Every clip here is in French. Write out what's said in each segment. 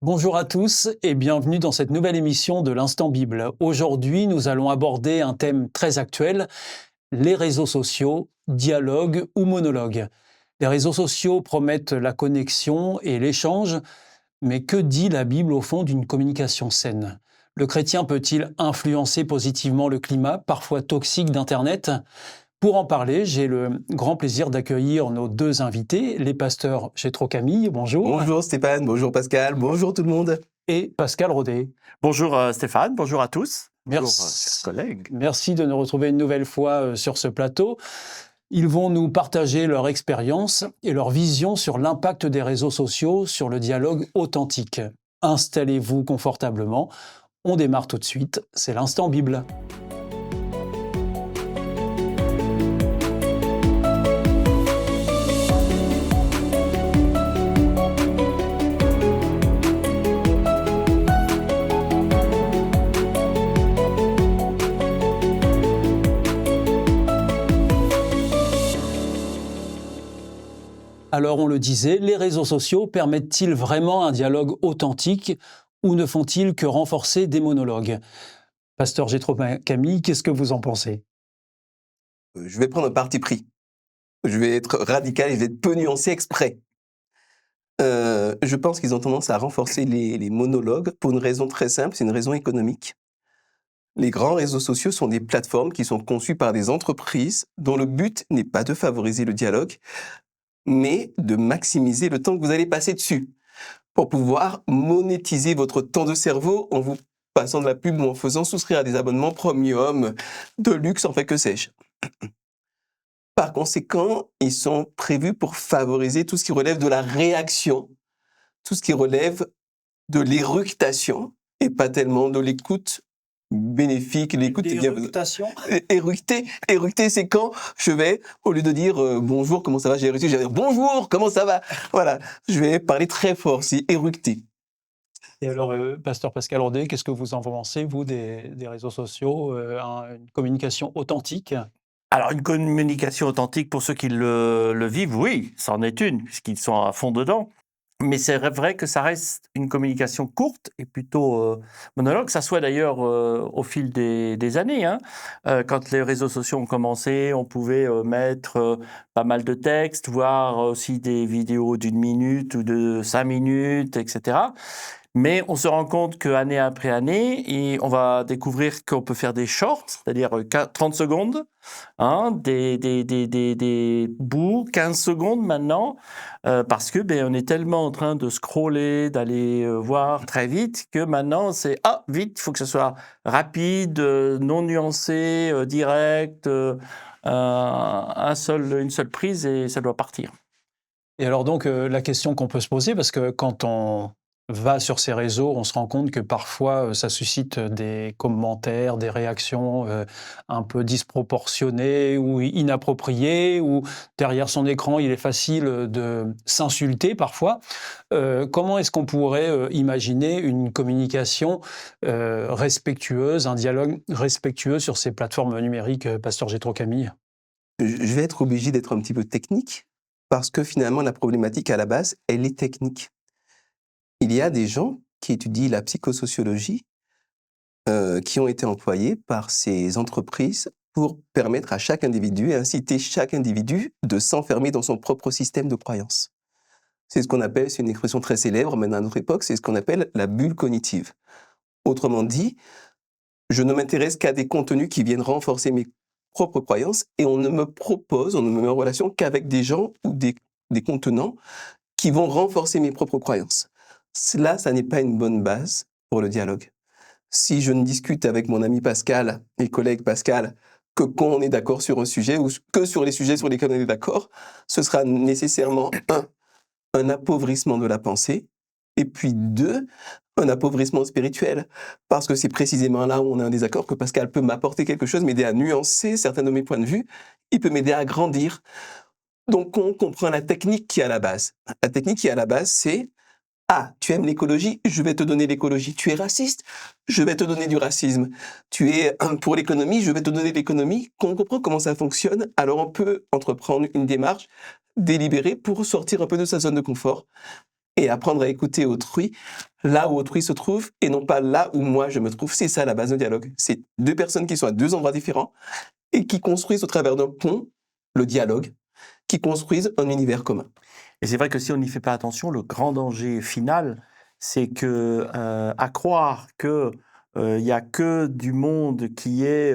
Bonjour à tous et bienvenue dans cette nouvelle émission de l'Instant Bible. Aujourd'hui, nous allons aborder un thème très actuel, les réseaux sociaux, dialogue ou monologue. Les réseaux sociaux promettent la connexion et l'échange, mais que dit la Bible au fond d'une communication saine? Le chrétien peut-il influencer positivement le climat, parfois toxique d'Internet? Pour en parler, j'ai le grand plaisir d'accueillir nos deux invités, les pasteurs Gétro Camille, bonjour, Bonjour Stéphane, bonjour Pascal, bonjour tout le monde. et Pascal Rodet. Bonjour Stéphane, bonjour à tous. Bonjour Merci. chers collègues. Merci de nous retrouver une nouvelle fois sur ce plateau. Ils vont nous partager leur expérience et leur vision sur l'impact des réseaux sociaux sur le dialogue authentique. Installez-vous confortablement. On démarre tout de suite. C'est l'Instant Bible. Alors on le disait, les réseaux sociaux permettent-ils vraiment un dialogue authentique ou ne font-ils que renforcer des monologues? Pasteur Gétro Camille, qu'est-ce que vous en pensez? Je vais prendre un parti pris. Je vais être radical et je vais être peu nuancé exprès. Je pense qu'ils ont tendance à renforcer les monologues pour une raison très simple, c'est une raison économique. Les grands réseaux sociaux sont des plateformes qui sont conçues par des entreprises dont le but n'est pas de favoriser le dialogue, mais de maximiser le temps que vous allez passer dessus pour pouvoir monétiser votre temps de cerveau en vous passant de la pub ou en faisant souscrire à des abonnements premium, de luxe, en fait, que sais-je. Par conséquent, ils sont prévus pour favoriser tout ce qui relève de la réaction, tout ce qui relève de l'éructation, et pas tellement de l'écoute bénéfique, l'écoute est bien... L'éructation? Éructer, c'est quand je vais, au lieu de dire bonjour, comment ça va, j'ai réussi, je vais dire bonjour, comment ça va. Voilà, je vais parler très fort, c'est éructer. Et alors, pasteur Pascal Rodet, qu'est-ce que vous en pensez, vous, des réseaux sociaux, une communication authentique? Alors une communication authentique pour ceux qui le vivent, oui, c'en est une, puisqu'ils sont à fond dedans. Mais c'est vrai que ça reste une communication courte et plutôt monologue. Ça soit d'ailleurs au fil des années. Hein. Quand les réseaux sociaux ont commencé, on pouvait mettre pas mal de textes, voire aussi des vidéos d'1 minute ou de 5 minutes, etc. Mais on se rend compte qu'année après année, et on va découvrir qu'on peut faire des shorts, c'est-à-dire 30 secondes, hein, des bouts, 15 secondes maintenant, parce que on est tellement en train de scroller, d'aller voir très vite, que maintenant c'est vite, il faut que ce soit rapide, non nuancé, direct, une seule prise et ça doit partir. Et alors donc, la question qu'on peut se poser, parce que quand on va sur ces réseaux, on se rend compte que parfois, ça suscite des commentaires, des réactions, un peu disproportionnées ou inappropriées, ou derrière son écran, il est facile, de s'insulter parfois. Comment est-ce qu'on pourrait, imaginer une communication, respectueuse, un dialogue respectueux sur ces plateformes numériques, pasteur Gétro Camille? Je vais être obligé d'être un petit peu technique, parce que finalement, la problématique à la base, elle est technique. Il y a des gens qui étudient la psychosociologie, qui ont été employés par ces entreprises pour permettre à chaque individu et inciter chaque individu de s'enfermer dans son propre système de croyances. C'est ce qu'on appelle, c'est une expression très célèbre maintenant à notre époque, c'est ce qu'on appelle la bulle cognitive. Autrement dit, je ne m'intéresse qu'à des contenus qui viennent renforcer mes propres croyances et on ne me met en relation qu'avec des gens ou des contenants qui vont renforcer mes propres croyances. Cela, ça n'est pas une bonne base pour le dialogue. Si je ne discute avec mon ami Pascal et collègue Pascal que quand on est d'accord sur un sujet ou que sur les sujets sur lesquels on est d'accord, ce sera nécessairement un appauvrissement de la pensée et puis 2, un appauvrissement spirituel. Parce que c'est précisément là où on a un désaccord que Pascal peut m'apporter quelque chose, m'aider à nuancer certains de mes points de vue, il peut m'aider à grandir. Donc on comprend la technique qui est à la base. La technique qui est à la base, c'est tu aimes l'écologie, je vais te donner l'écologie. Tu es raciste, je vais te donner du racisme. Tu es pour l'économie, je vais te donner l'économie. Quand on comprend comment ça fonctionne, alors on peut entreprendre une démarche délibérée pour sortir un peu de sa zone de confort et apprendre à écouter autrui là où autrui se trouve et non pas là où moi je me trouve. C'est ça la base du dialogue. C'est deux personnes qui sont à deux endroits différents et qui construisent au travers d'un pont le dialogue, qui construisent un univers commun. Et c'est vrai que si on n'y fait pas attention, le grand danger final, c'est que à croire que il y a que du monde qui est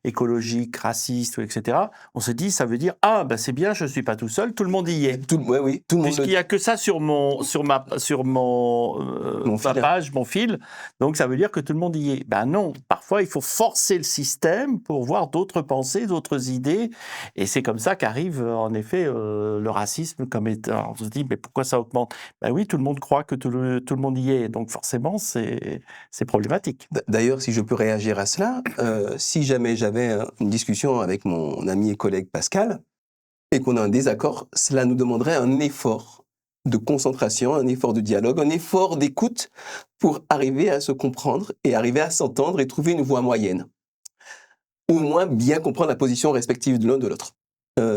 écologique, raciste, etc. On se dit, ça veut dire ah ben c'est bien, je suis pas tout seul, tout le monde y est. Tout le monde Puisqu'il y a que ça sur ma fil. page, mon fil, donc ça veut dire que tout le monde y est. Ben non, parfois il faut forcer le système pour voir d'autres pensées, d'autres idées, et c'est comme ça qu'arrive en effet le racisme comme étant. On se dit mais pourquoi ça augmente? Ben oui, tout le monde croit que tout le monde y est, donc forcément c'est problématique. D'ailleurs, si je peux réagir à cela, si jamais j'avais une discussion avec mon ami et collègue Pascal et qu'on a un désaccord, cela nous demanderait un effort de concentration, un effort de dialogue, un effort d'écoute pour arriver à se comprendre et arriver à s'entendre et trouver une voie moyenne. Ou au moins bien comprendre la position respective de l'un de l'autre.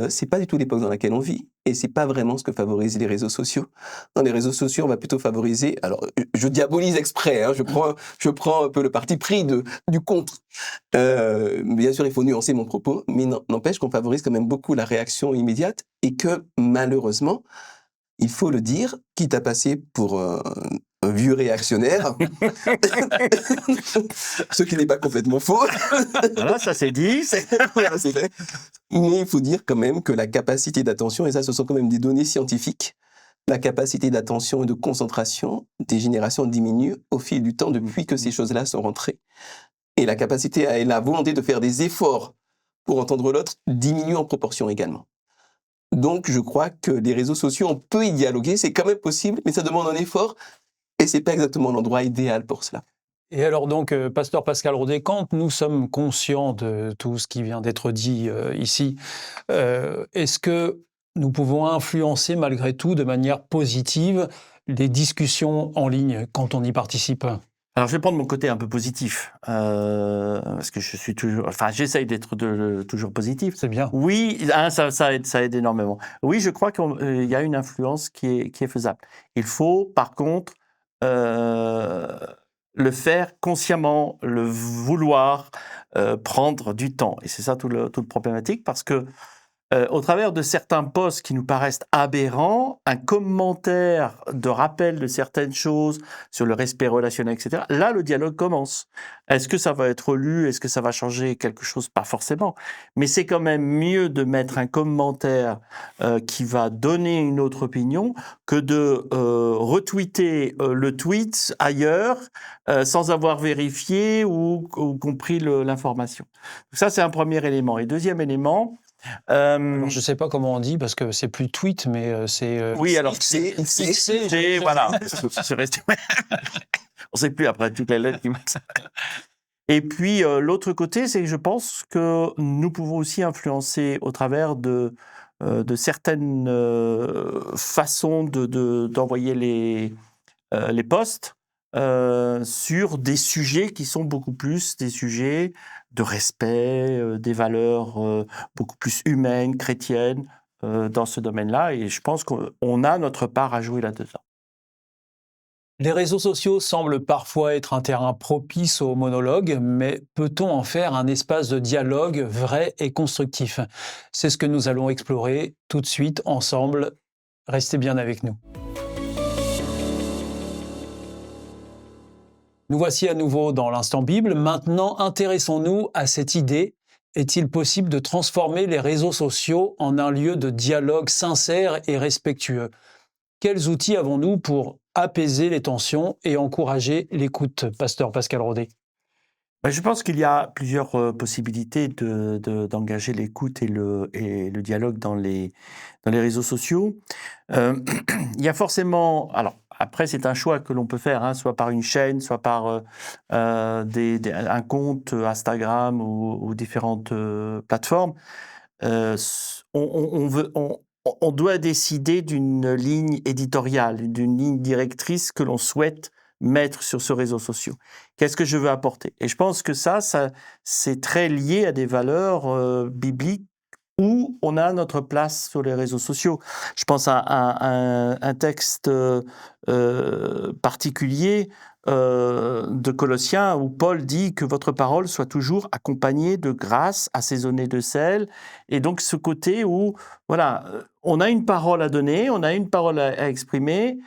C'est pas du tout l'époque dans laquelle on vit et c'est pas vraiment ce que favorisent les réseaux sociaux. Dans les réseaux sociaux, on va plutôt favoriser. Alors, je diabolise exprès. Je prends un peu le parti pris du contre. Bien sûr, il faut nuancer mon propos, mais n'empêche qu'on favorise quand même beaucoup la réaction immédiate et que malheureusement, il faut le dire, quitte à passer pour un vieux réactionnaire, ce qui n'est pas complètement faux. Voilà, ça c'est dit. Voilà, c'est vrai. Mais il faut dire quand même que la capacité d'attention, et ça ce sont quand même des données scientifiques, la capacité d'attention et de concentration des générations diminue au fil du temps depuis que ces choses-là sont rentrées. Et la capacité et la volonté de faire des efforts pour entendre l'autre diminue en proportion également. Donc je crois que les réseaux sociaux, on peut y dialoguer, c'est quand même possible, mais ça demande un effort et c'est pas exactement l'endroit idéal pour cela. Et alors donc, pasteur Pascal Rodet, quand nous sommes conscients de tout ce qui vient d'être dit ici, est-ce que nous pouvons influencer malgré tout de manière positive les discussions en ligne quand on y participe? Alors, je vais prendre mon côté un peu positif, parce que je suis toujours, enfin, j'essaye d'être toujours positif. C'est bien. Oui, ça aide énormément. Oui, je crois qu'il y a une influence qui est faisable. Il faut, par contre, le faire consciemment, le vouloir, prendre du temps. Et c'est ça tout le problématique, parce que au travers de certains posts qui nous paraissent aberrants, un commentaire de rappel de certaines choses sur le respect relationnel, etc., là, le dialogue commence. Est-ce que ça va être lu? Est-ce que ça va changer quelque chose? Pas forcément. Mais c'est quand même mieux de mettre un commentaire qui va donner une autre opinion que de retweeter le tweet ailleurs sans avoir vérifié ou compris l'information. Ça, c'est un premier élément. Et deuxième élément, Alors, je ne sais pas comment on dit parce que c'est plus tweet, mais c'est. oui, alors c'est voilà. C'est resté. On ne sait plus après toutes les lettres qui mettent ça. Et puis l'autre côté, c'est que je pense que nous pouvons aussi influencer au travers de certaines façons d'envoyer les posts sur des sujets qui sont beaucoup plus des sujets de respect, des valeurs beaucoup plus humaines, chrétiennes dans ce domaine-là. Et je pense qu'on a notre part à jouer là-dedans. Les réseaux sociaux semblent parfois être un terrain propice au monologue, mais peut-on en faire un espace de dialogue vrai et constructif? C'est ce que nous allons explorer tout de suite ensemble. Restez bien avec nous. Nous voici à nouveau dans l'Instant Bible. Maintenant, intéressons-nous à cette idée. Est-il possible de transformer les réseaux sociaux en un lieu de dialogue sincère et respectueux? Quels outils avons-nous pour apaiser les tensions et encourager l'écoute, pasteur Pascal Rodet? Je pense qu'il y a plusieurs possibilités d'engager l'écoute et le dialogue dans les réseaux sociaux. Il y a forcément... Alors, après, c'est un choix que l'on peut faire, soit par une chaîne, soit par un compte Instagram ou différentes plateformes. On doit décider d'une ligne éditoriale, d'une ligne directrice que l'on souhaite mettre sur ce réseau social. Qu'est-ce que je veux apporter? Et je pense que ça c'est très lié à des valeurs bibliques où on a notre place sur les réseaux sociaux. Je pense à un texte particulier de Colossiens où Paul dit que votre parole soit toujours accompagnée de grâce, assaisonnée de sel. Et donc ce côté où, voilà, on a une parole à donner, on a une parole à exprimer,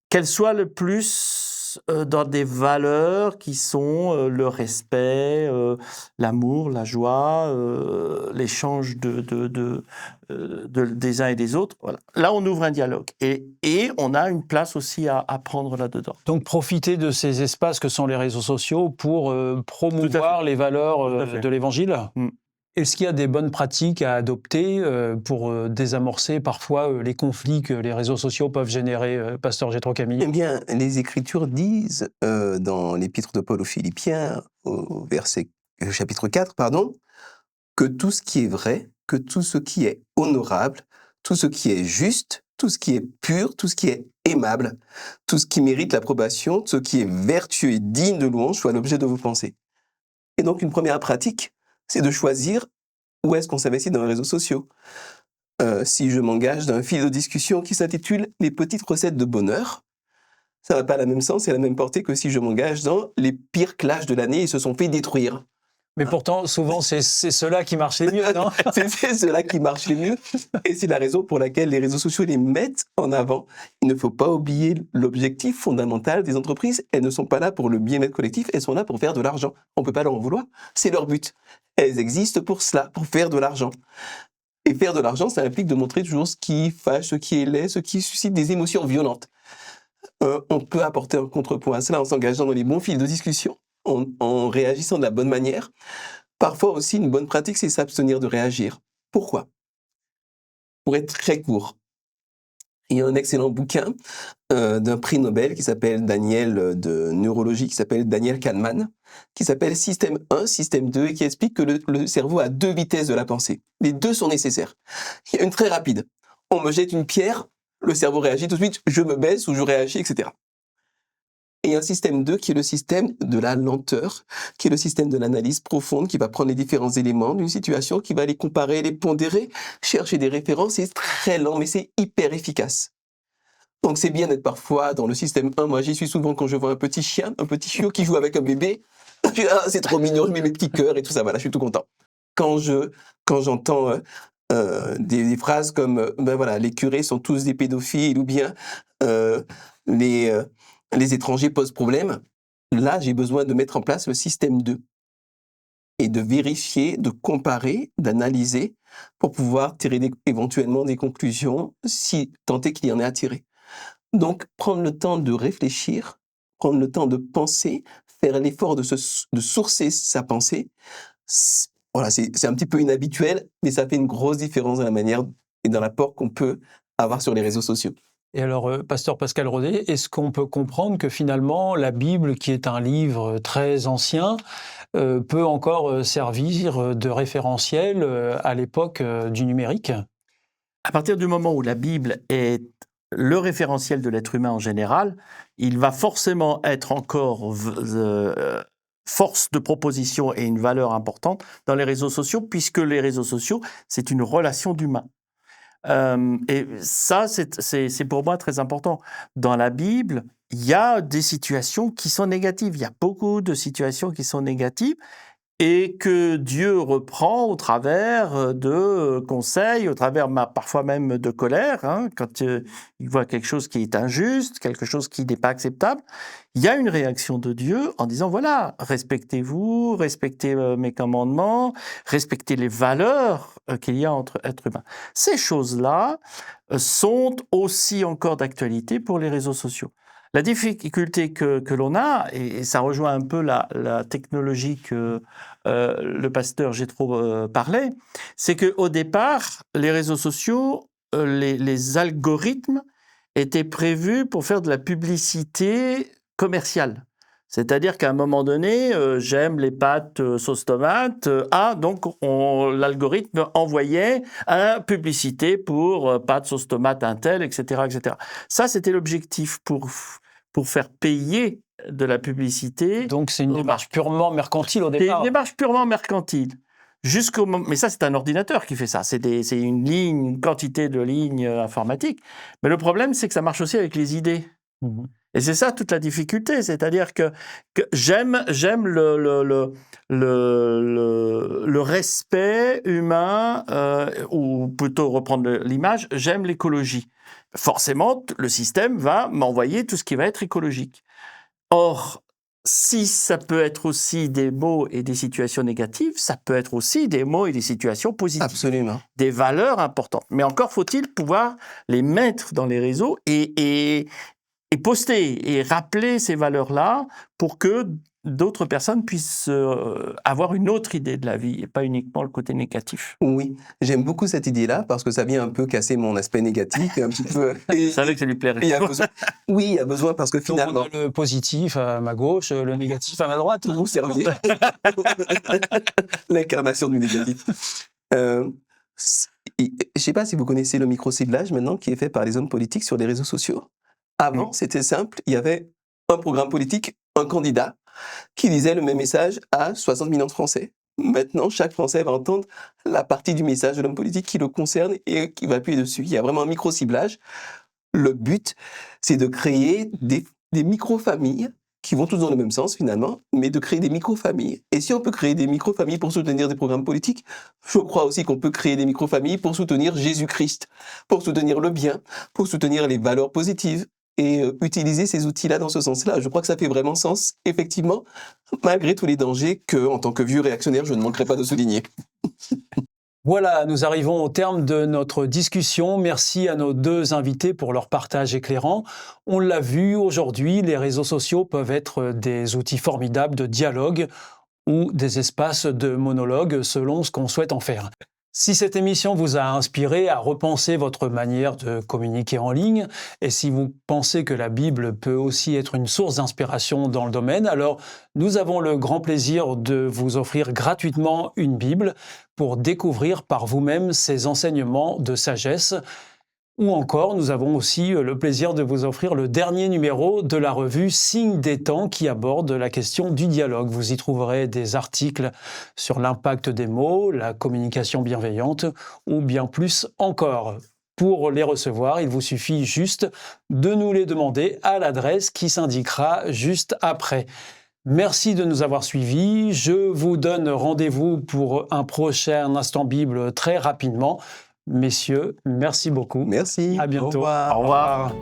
qu'elle soit le plus dans des valeurs qui sont le respect, l'amour, la joie, l'échange des uns et des autres. Voilà. Là, on ouvre un dialogue et on a une place aussi à prendre là-dedans. Donc profiter de ces espaces que sont les réseaux sociaux pour promouvoir les valeurs de l'Évangile. Est-ce qu'il y a des bonnes pratiques à adopter pour désamorcer parfois les conflits que les réseaux sociaux peuvent générer, Pasteur Jétro Camille? Eh bien, les Écritures disent dans l'Épître de Paul aux Philippiens, au chapitre 4, que tout ce qui est vrai, que tout ce qui est honorable, tout ce qui est juste, tout ce qui est pur, tout ce qui est aimable, tout ce qui mérite l'approbation, tout ce qui est vertueux et digne de louange soit l'objet de vos pensées. Et donc, une première pratique, c'est de choisir où est-ce qu'on s'investit dans les réseaux sociaux. Si je m'engage dans un fil de discussion qui s'intitule « Les petites recettes de bonheur », ça n'a pas la même sens et la même portée que si je m'engage dans les pires clashs de l'année, ils se sont fait détruire. Mais pourtant, souvent, c'est ceux-là qui marchent les mieux, non? C'est ceux-là qui marchent les mieux. Et c'est la raison pour laquelle les réseaux sociaux les mettent en avant. Il ne faut pas oublier l'objectif fondamental des entreprises. Elles ne sont pas là pour le bien-être collectif, elles sont là pour faire de l'argent. On ne peut pas leur en vouloir. C'est leur but. Elles existent pour cela, pour faire de l'argent. Et faire de l'argent, ça implique de montrer toujours ce qui fâche, ce qui est laid, ce qui suscite des émotions violentes. On peut apporter un contrepoint à cela en s'engageant dans les bons fils de discussion, en réagissant de la bonne manière. Parfois aussi, une bonne pratique, c'est s'abstenir de réagir. Pourquoi? Pour être très court, il y a un excellent bouquin d'un prix Nobel qui s'appelle de neurologie, qui s'appelle Daniel Kahneman, qui s'appelle Système 1, Système 2, et qui explique que le cerveau a 2 vitesses de la pensée. Les 2 sont nécessaires. Il y a une très rapide. On me jette une pierre, le cerveau réagit tout de suite, je me baisse ou je réagis, etc. Et un système 2 qui est le système de la lenteur, qui est le système de l'analyse profonde, qui va prendre les différents éléments d'une situation, qui va les comparer, les pondérer, chercher des références. C'est très lent, mais c'est hyper efficace. Donc c'est bien d'être parfois dans le système 1. Moi, j'y suis souvent quand je vois un petit chien, un petit chiot qui joue avec un bébé. C'est trop mignon, je mets mes petits cœurs et tout ça. Voilà, je suis tout content. Quand j'entends des phrases comme ben voilà, les curés sont tous des pédophiles ou bien les étrangers posent problème, là, j'ai besoin de mettre en place le système 2 et de vérifier, de comparer, d'analyser pour pouvoir tirer éventuellement des conclusions si tant est qu'il y en ait à tirer. Donc, prendre le temps de réfléchir, prendre le temps de penser, faire l'effort de sourcer sa pensée, voilà, c'est un petit peu inhabituel, mais ça fait une grosse différence dans la manière et dans l'apport qu'on peut avoir sur les réseaux sociaux. Et alors, Pasteur Pascal Rodet, est-ce qu'on peut comprendre que finalement, la Bible, qui est un livre très ancien, peut encore servir de référentiel à l'époque du numérique? À partir du moment où la Bible est le référentiel de l'être humain en général, il va forcément être encore force de proposition et une valeur importante dans les réseaux sociaux, puisque les réseaux sociaux, c'est une relation d'humain. Et ça, c'est pour moi très important. Dans la Bible, il y a des situations qui sont négatives. Il y a beaucoup de situations qui sont négatives et que Dieu reprend au travers de conseils, au travers parfois même de colère, hein, quand il voit quelque chose qui est injuste, quelque chose qui n'est pas acceptable. Il y a une réaction de Dieu en disant, voilà, respectez-vous, respectez mes commandements, respectez les valeurs qu'il y a entre êtres humains. Ces choses-là sont aussi encore d'actualité pour les réseaux sociaux. La difficulté que l'on a, et ça rejoint un peu la technologie que le pasteur Jétro parlait, c'est qu'au départ, les réseaux sociaux, les algorithmes étaient prévus pour faire de la publicité commerciale. C'est-à-dire qu'à un moment donné, j'aime les pâtes sauce tomate. Donc l'algorithme envoyait une publicité pour pâtes sauce tomate un tel, etc., etc. Ça, c'était l'objectif pour faire payer de la publicité. Donc c'est une démarche purement mercantile au départ. C'est une démarche purement mercantile. jusqu'au moment. Mais ça, c'est un ordinateur qui fait ça. C'est une quantité de lignes informatiques. Mais le problème, c'est que ça marche aussi avec les idées. Et c'est ça toute la difficulté, c'est-à-dire que j'aime le respect humain, ou plutôt reprendre l'image, j'aime l'écologie. Forcément, le système va m'envoyer tout ce qui va être écologique. Or, si ça peut être aussi des mots et des situations négatives, ça peut être aussi des mots et des situations positives. Absolument. Des valeurs importantes. Mais encore faut-il pouvoir les mettre dans les réseaux et poster et rappeler ces valeurs-là pour que d'autres personnes puissent avoir une autre idée de la vie et pas uniquement le côté négatif. Oui, j'aime beaucoup cette idée-là parce que ça vient un peu casser mon aspect négatif. Un petit peu. Je savais que ça lui plairait. Il y a besoin. Oui, il y a besoin parce que Donc, finalement... on a le positif à ma gauche, le négatif à ma droite. Vous servir. L'incarnation du négatif. Je ne sais pas si vous connaissez le micro-ciblage maintenant qui est fait par les hommes politiques sur les réseaux sociaux. Avant, c'était simple. Il y avait un programme politique, un candidat qui disait le même message à 60 millions de Français. Maintenant, chaque Français va entendre la partie du message de l'homme politique qui le concerne et qui va appuyer dessus. Il y a vraiment un micro-ciblage. Le but, c'est de créer des micro-familles qui vont tous dans le même sens finalement, mais de créer des micro-familles. Et si on peut créer des micro-familles pour soutenir des programmes politiques, je crois aussi qu'on peut créer des micro-familles pour soutenir Jésus-Christ, pour soutenir le bien, pour soutenir les valeurs positives, et utiliser ces outils-là dans ce sens-là. Je crois que ça fait vraiment sens, effectivement, malgré tous les dangers que, en tant que vieux réactionnaire, je ne manquerai pas de souligner. Voilà, nous arrivons au terme de notre discussion. Merci à nos deux invités pour leur partage éclairant. On l'a vu, aujourd'hui, les réseaux sociaux peuvent être des outils formidables de dialogue ou des espaces de monologue selon ce qu'on souhaite en faire. Si cette émission vous a inspiré à repenser votre manière de communiquer en ligne, et si vous pensez que la Bible peut aussi être une source d'inspiration dans le domaine, alors nous avons le grand plaisir de vous offrir gratuitement une Bible pour découvrir par vous-même ses enseignements de sagesse. Ou encore, nous avons aussi le plaisir de vous offrir le dernier numéro de la revue Signes des temps qui aborde la question du dialogue. Vous y trouverez des articles sur l'impact des mots, la communication bienveillante ou bien plus encore. Pour les recevoir, il vous suffit juste de nous les demander à l'adresse qui s'indiquera juste après. Merci de nous avoir suivis. Je vous donne rendez-vous pour un prochain Instant Bible très rapidement. Messieurs, merci beaucoup. Merci. À bientôt. Au revoir. Au revoir.